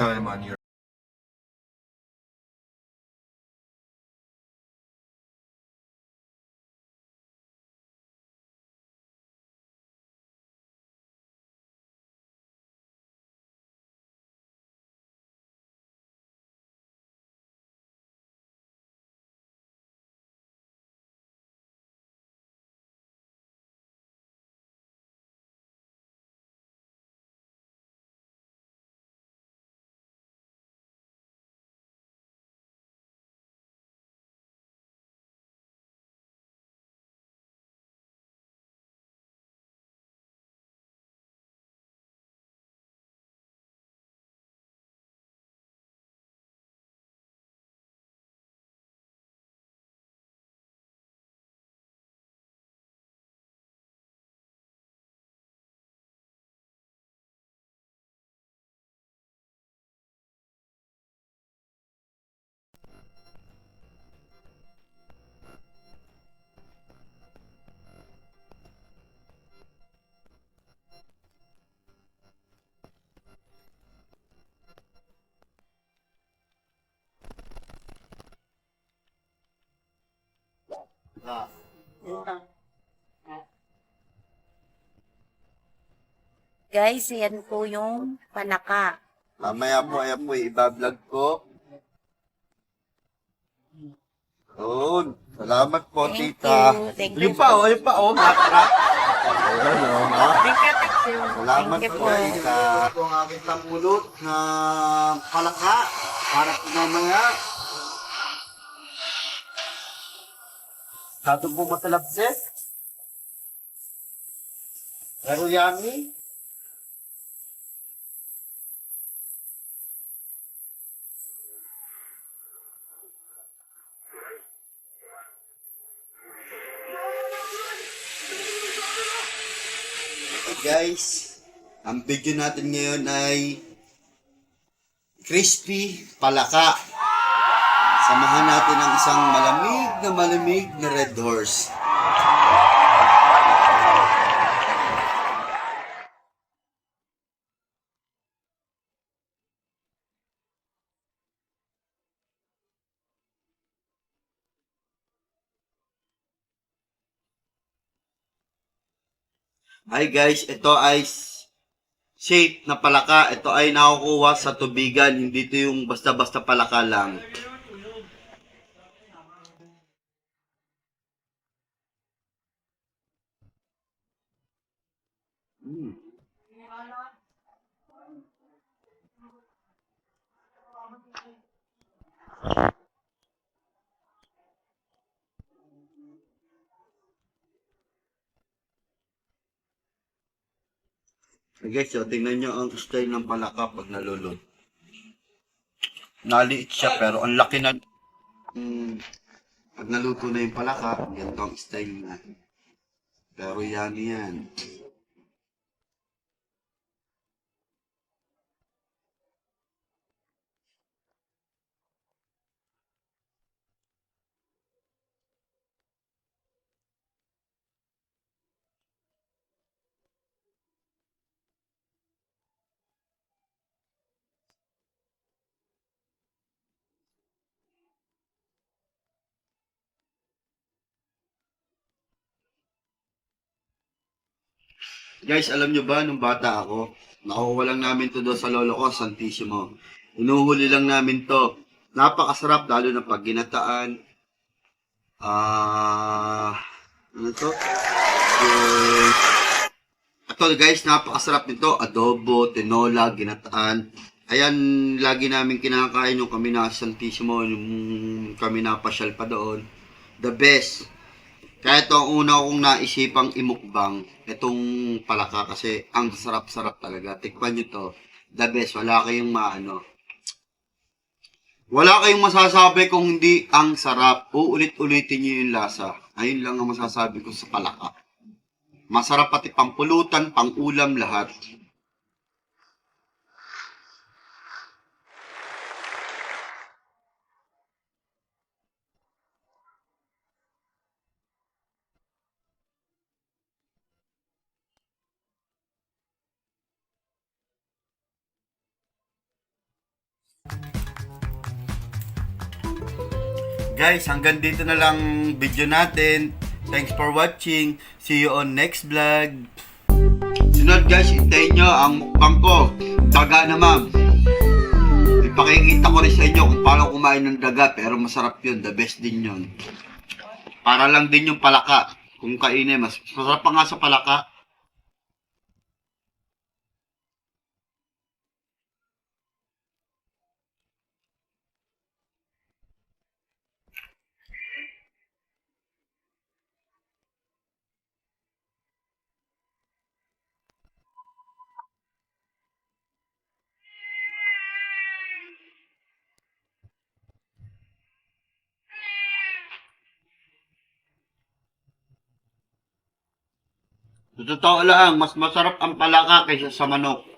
time on your Guys, yan po yung palaka. Mamaya po, ayan po, ibablog ko. Yun. Salamat po, Thank tita. you. Thank you. Yun pa, oh, yun pa, oh. Ayun, oh, ha? Thank you, thank you. Salamat Thank you po, po. tita. Ito ang aking tamulot na palaka para po mamaya. Sato po matalabset. Pero yummy. Okay guys, ang video natin ngayon ay crispy palaka. Samahan natin ang isang malamig na Red Horse. Hi guys, ito ay shape na palaka. Ito ay nakukuha sa tubigan, hindi ito yung basta-basta palaka lang. Mm. Okay guys, so tingnan nyo ang style ng palaka pag nalulod. Naliit siya pero ang laki na. Pag naluto na yung palaka, ganito ang style niya. Pero yan. Guys, alam nyo ba, nung bata ako, nakuha lang namin to doon sa lolo ko, Santissimo. Inuhuli lang namin to. Napakasarap, lalo na pag ginataan. Ano to? Eh, ito guys, napakasarap nito. Adobo, tinola, ginataan. Ayan, lagi namin kinakain yung kami na Santissimo, yung kami napasyal pa doon. The best. Kaya ito ang una kong naisipang imukbang, itong palaka kasi ang sarap-sarap talaga. Tikman nyo to. The best. Wala kayong masasabi kung hindi ang sarap. Uulit-ulitin nyo yung lasa. Ayun lang ang masasabi ko sa palaka. Masarap pati pang pulutan, pang ulam, lahat. Guys, hanggang dito na lang video natin. Thanks for watching. See you on next vlog. Sunod guys, hintayin nyo ang mukbang ko. Daga naman. Ipakikita ko rin sa inyo kung paano kumain ng daga. Pero masarap yun. The best din yun. Para lang din yung palaka. Kung kainin, mas masarap pa nga sa palaka. Sa totoo lang, mas masarap ang palaka kaysa sa manok.